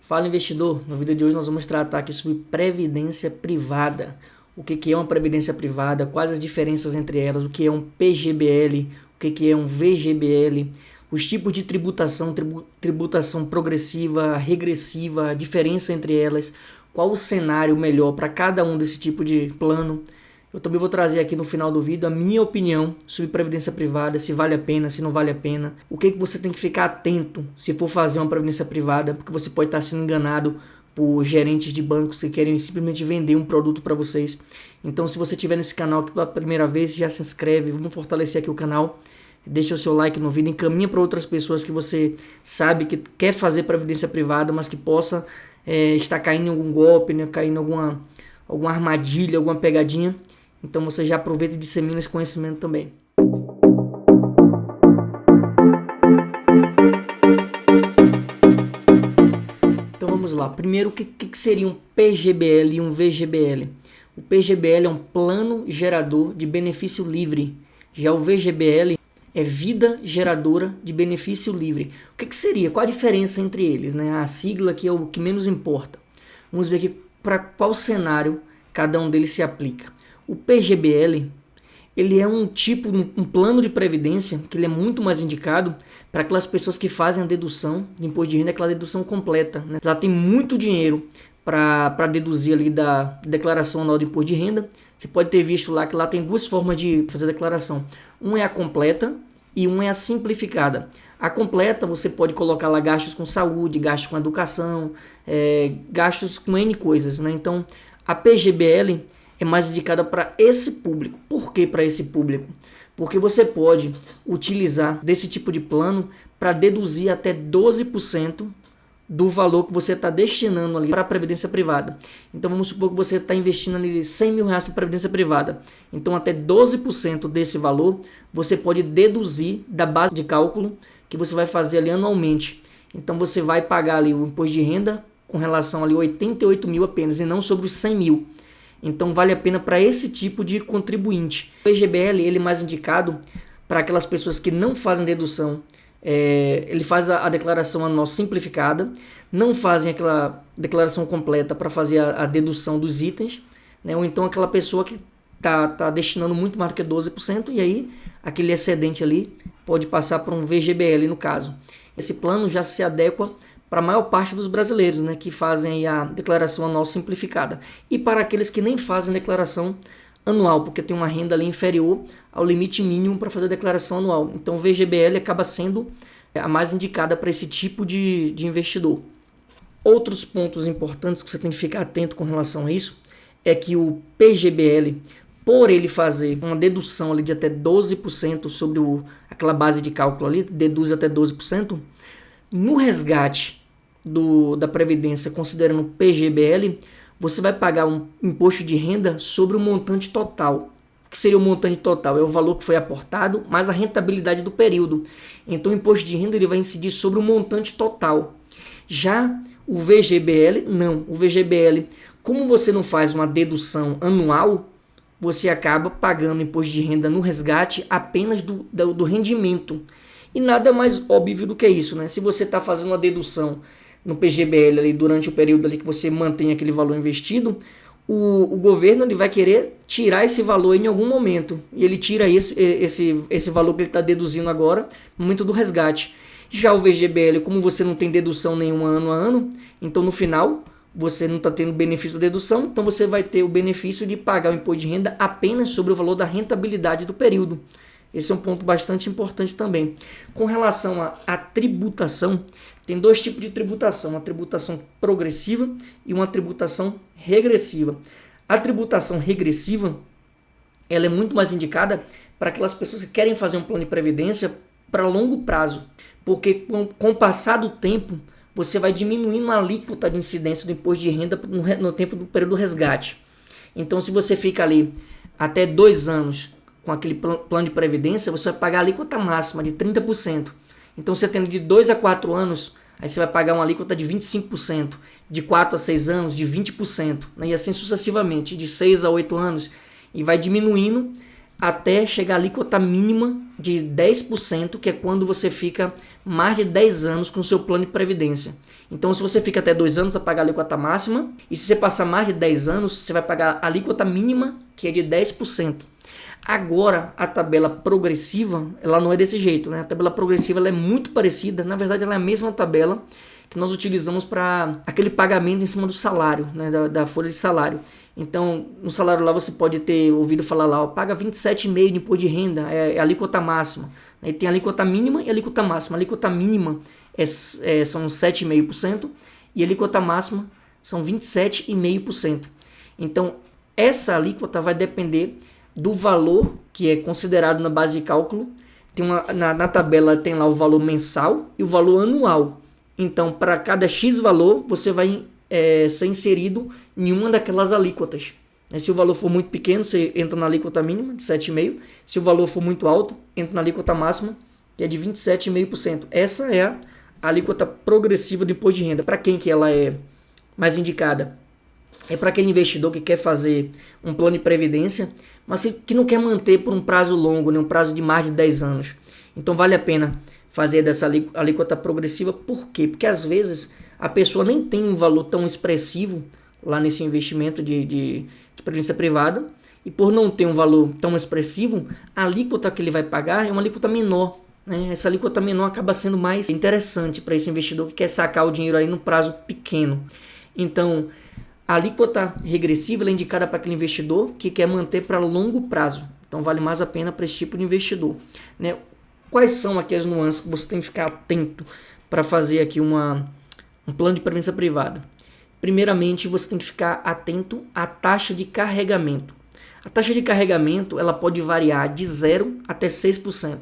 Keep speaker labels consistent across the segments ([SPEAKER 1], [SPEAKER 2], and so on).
[SPEAKER 1] Fala investidor, no vídeo de hoje nós vamos tratar aqui sobre previdência privada. O que é uma previdência privada, quais as diferenças entre elas, o que é um PGBL, o que é um VGBL, os tipos de tributação, tributação progressiva, regressiva, a diferença entre elas, qual o cenário melhor para cada um desse tipo de plano. Eu também vou trazer aqui no final do vídeo a minha opinião sobre previdência privada, se vale a pena, se não vale a pena. O que você tem que ficar atento se for fazer uma previdência privada, porque você pode estar sendo enganado por gerentes de bancos que querem simplesmente vender um produto para vocês. Então, se você estiver nesse canal aqui pela primeira vez, já se inscreve, vamos fortalecer aqui o canal. Deixa o seu like no vídeo, encaminha para outras pessoas que você sabe que quer fazer previdência privada, mas que possa estar caindo em algum golpe, né, caindo em alguma armadilha, alguma pegadinha. Então você já aproveita e dissemina esse conhecimento também. Então vamos lá. Primeiro, o que seria um PGBL e um VGBL? O PGBL é um plano gerador de benefício livre. Já o VGBL é vida geradora de benefício livre. O que seria? Qual a diferença entre eles, né? A sigla que é o que menos importa. Vamos ver aqui para qual cenário cada um deles se aplica. O PGBL, ele é um plano de previdência que ele é muito mais indicado para aquelas pessoas que fazem a dedução de imposto de renda, aquela dedução completa, né? Ela tem muito dinheiro para deduzir ali da declaração anual de imposto de renda. Você pode ter visto lá que lá tem duas formas de fazer a declaração. Uma é a completa e uma é a simplificada. A completa você pode colocar lá gastos com saúde, gastos com educação, gastos com N coisas, né? Então a PGBL é mais indicada para esse público. Por que para esse público? Porque você pode utilizar desse tipo de plano para deduzir até 12% do valor que você está destinando ali para a previdência privada. Então vamos supor que você está investindo ali R$100 mil para a previdência privada. Então até 12% desse valor você pode deduzir da base de cálculo que você vai fazer ali anualmente. Então você vai pagar ali o imposto de renda com relação ali a 88 mil apenas e não sobre os 100 mil. Então vale a pena para esse tipo de contribuinte. O PGBL ele é mais indicado para aquelas pessoas que não fazem dedução. Ele faz a declaração anual simplificada, não fazem aquela declaração completa para fazer a dedução dos itens, né? Ou então aquela pessoa que está destinando muito mais do que 12% e aí aquele excedente ali pode passar para um VGBL no caso. Esse plano já se adequa para a maior parte dos brasileiros, né, que fazem a declaração anual simplificada. E para aqueles que nem fazem declaração anual, porque tem uma renda ali inferior ao limite mínimo para fazer a declaração anual. Então o VGBL acaba sendo a mais indicada para esse tipo de investidor. Outros pontos importantes que você tem que ficar atento com relação a isso é que o PGBL, por ele fazer uma dedução ali de até 12% sobre aquela base de cálculo ali, deduz até 12%, no resgate da Previdência, considerando o PGBL, você vai pagar um imposto de renda sobre o montante total. O que seria o montante total? É o valor que foi aportado, mais a rentabilidade do período. Então o imposto de renda ele vai incidir sobre o montante total. Já o VGBL, não. O VGBL, como você não faz uma dedução anual, você acaba pagando imposto de renda no resgate apenas do rendimento. E nada mais óbvio do que isso, né? Se você está fazendo uma dedução no PGBL ali durante o período ali que você mantém aquele valor investido, o governo ele vai querer tirar esse valor em algum momento. E ele tira esse valor que ele está deduzindo agora no momento do resgate. Já o VGBL, como você não tem dedução nenhuma ano a ano, então no final você não está tendo benefício da dedução, então você vai ter o benefício de pagar o imposto de renda apenas sobre o valor da rentabilidade do período. Esse é um ponto bastante importante também. Com relação à tributação, tem dois tipos de tributação, uma tributação progressiva e uma tributação regressiva. A tributação regressiva ela é muito mais indicada para aquelas pessoas que querem fazer um plano de previdência para longo prazo, porque com o passar do tempo, você vai diminuindo a alíquota de incidência do imposto de renda no tempo do período do resgate. Então, se você fica ali até 2 anos com aquele plano de previdência, você vai pagar a alíquota máxima de 30%. Então, você tendo de 2 a 4 anos, aí você vai pagar uma alíquota de 25%, de 4 a 6 anos, de 20%, né? E assim sucessivamente, de 6 a 8 anos, e vai diminuindo até chegar à alíquota mínima de 10%, que é quando você fica mais de 10 anos com o seu plano de previdência. Então, se você fica até 2 anos, você vai pagar a alíquota máxima, e se você passar mais de 10 anos, você vai pagar a alíquota mínima, que é de 10%. Agora, a tabela progressiva, ela não é desse jeito, né? A tabela progressiva ela é muito parecida, na verdade ela é a mesma tabela que nós utilizamos para aquele pagamento em cima do salário, né? da folha de salário. Então, no salário lá você pode ter ouvido falar lá, ó, paga 27,5% de imposto de renda, é a alíquota máxima. Aí tem a alíquota mínima e a alíquota máxima. A alíquota mínima são 7,5% e a alíquota máxima são 27,5%. Então, essa alíquota vai depender do valor que é considerado na base de cálculo. Tem na tabela tem lá o valor mensal e o valor anual. Então, para cada X valor, você vai ser inserido em uma daquelas alíquotas. Se o valor for muito pequeno, você entra na alíquota mínima, de 7,5%. Se o valor for muito alto, entra na alíquota máxima, que é de 27,5%. Essa é a alíquota progressiva do imposto de renda. Para quem que ela é mais indicada? É para aquele investidor que quer fazer um plano de previdência, mas que não quer manter por um prazo longo, né, um prazo de mais de 10 anos. Então vale a pena fazer dessa alíquota progressiva. Por quê? Porque às vezes a pessoa nem tem um valor tão expressivo lá nesse investimento de previdência privada, e por não ter um valor tão expressivo, a alíquota que ele vai pagar é uma alíquota menor. Né? Essa alíquota menor acaba sendo mais interessante para esse investidor que quer sacar o dinheiro aí no prazo pequeno. Então, a alíquota regressiva é indicada para aquele investidor que quer manter para longo prazo. Então, vale mais a pena para esse tipo de investidor. Né? Quais são aqui as nuances que você tem que ficar atento para fazer aqui um plano de previdência privada? Primeiramente, você tem que ficar atento à taxa de carregamento. A taxa de carregamento ela pode variar de 0 até 6%.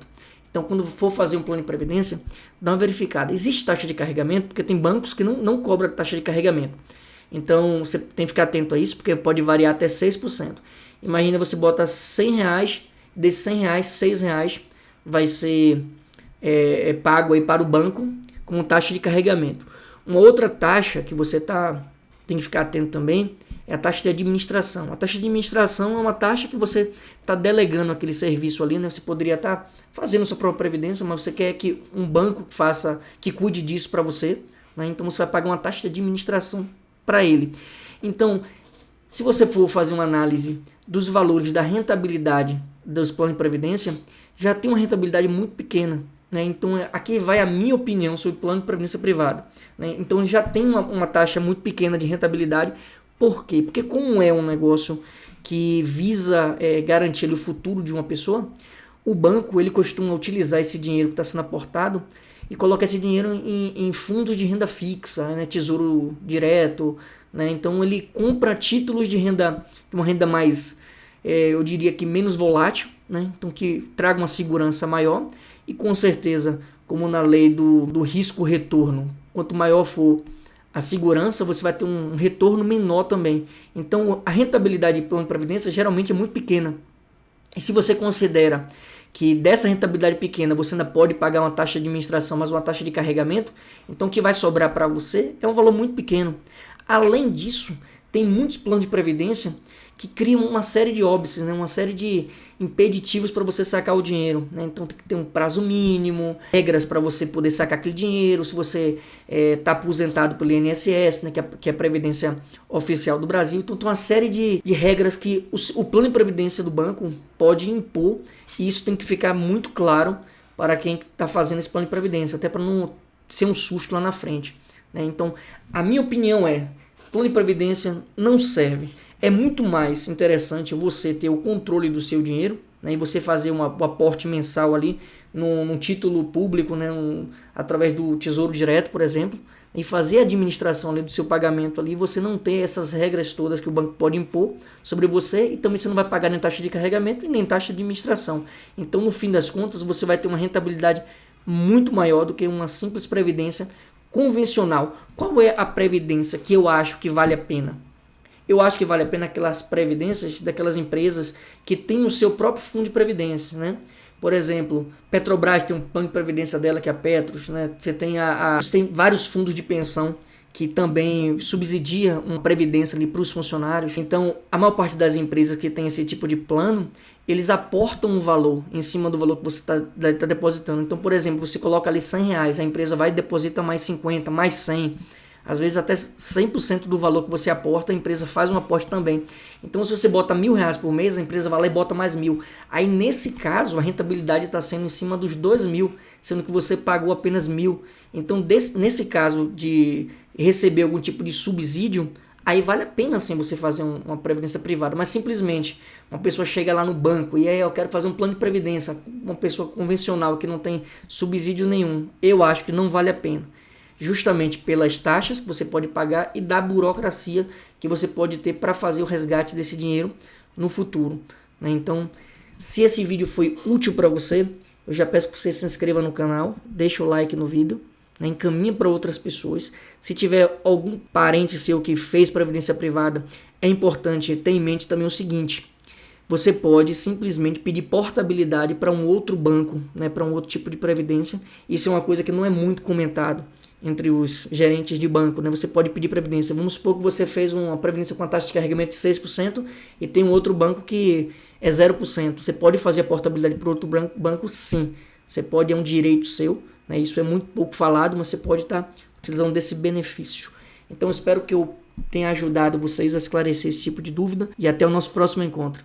[SPEAKER 1] Então, quando for fazer um plano de previdência, dá uma verificada. Existe taxa de carregamento, porque tem bancos que não cobram taxa de carregamento. Então, você tem que ficar atento a isso, porque pode variar até 6%. Imagina você bota R$100, desses R$100, R$6 vai ser pago aí para o banco como taxa de carregamento. Uma outra taxa que você tem que ficar atento também é a taxa de administração. A taxa de administração é uma taxa que você está delegando aquele serviço ali, né? Você poderia estar fazendo sua própria previdência, mas você quer que um banco que cuide disso para você, né? Então você vai pagar uma taxa de administração para ele. Então, se você for fazer uma análise dos valores da rentabilidade dos planos de previdência, já tem uma rentabilidade muito pequena. Né? Então, aqui vai a minha opinião sobre plano de previdência privada. Né? Então, já tem uma taxa muito pequena de rentabilidade. Por quê? Porque como é um negócio que visa garantir o futuro de uma pessoa, o banco ele costuma utilizar esse dinheiro que está sendo aportado e coloca esse dinheiro em fundos de renda fixa, né? Tesouro direto. Né? Então, ele compra títulos de uma renda mais, eu diria que menos volátil, né? Então, que traga uma segurança maior. E com certeza, como na lei do risco-retorno, quanto maior for a segurança, você vai ter um retorno menor também. Então, a rentabilidade de plano de previdência geralmente é muito pequena. E se você considera que dessa rentabilidade pequena você ainda pode pagar uma taxa de administração, mas uma taxa de carregamento, então o que vai sobrar para você é um valor muito pequeno. Além disso, tem muitos planos de previdência que criam uma série de óbices, né? Uma série de impeditivos para você sacar o dinheiro. Né? Então tem que ter um prazo mínimo, regras para você poder sacar aquele dinheiro, se você está aposentado pelo INSS, né? que é a Previdência Oficial do Brasil. Então tem uma série de regras que o plano de previdência do banco pode impor, e isso tem que ficar muito claro para quem está fazendo esse plano de previdência, até para não ser um susto lá na frente. Né? Então, a minha opinião plano de previdência não serve. É muito mais interessante você ter o controle do seu dinheiro, né, e você fazer um aporte mensal ali num título público, né, através do Tesouro Direto, por exemplo, e fazer a administração ali do seu pagamento ali, você não ter essas regras todas que o banco pode impor sobre você, e também você não vai pagar nem taxa de carregamento e nem taxa de administração. Então, no fim das contas, você vai ter uma rentabilidade muito maior do que uma simples previdência convencional. Qual é a previdência que eu acho que vale a pena? Eu acho que vale a pena aquelas previdências daquelas empresas que têm o seu próprio fundo de previdência, né? Por exemplo, Petrobras tem um plano de previdência dela, que é a Petros, né? Você tem vários fundos de pensão que também subsidia uma previdência ali para os funcionários. Então, a maior parte das empresas que tem esse tipo de plano, eles aportam um valor em cima do valor que você está depositando. Então, por exemplo, você coloca ali R$100, a empresa vai e deposita mais 50, mais 100, às vezes até 100% do valor que você aporta, a empresa faz um aporte também. Então, se você bota R$1.000 por mês, a empresa vai lá e bota mais 1.000. Aí, nesse caso, a rentabilidade está sendo em cima dos 2.000, sendo que você pagou apenas 1.000. Então, nesse caso de receber algum tipo de subsídio, aí vale a pena sim você fazer uma previdência privada. Mas simplesmente uma pessoa chega lá no banco e aí eu quero fazer um plano de previdência, uma pessoa convencional que não tem subsídio nenhum, eu acho que não vale a pena. Justamente pelas taxas que você pode pagar e da burocracia que você pode ter para fazer o resgate desse dinheiro no futuro, né? Então, se esse vídeo foi útil para você, eu já peço que você se inscreva no canal, deixa o like no vídeo, né? Encaminha para outras pessoas. Se tiver algum parente seu que fez previdência privada, é importante ter em mente também o seguinte: você pode simplesmente pedir portabilidade para um outro banco, né, para um outro tipo de previdência. Isso é uma coisa que não é muito comentado entre os gerentes de banco, né? Você pode pedir previdência. Vamos supor que você fez uma previdência com a taxa de carregamento de 6% e tem um outro banco que é 0%. Você pode fazer a portabilidade para outro banco? Sim. Você pode, é um direito seu, né? Isso é muito pouco falado, mas você pode estar utilizando desse benefício. Então, espero que eu tenha ajudado vocês a esclarecer esse tipo de dúvida e até o nosso próximo encontro.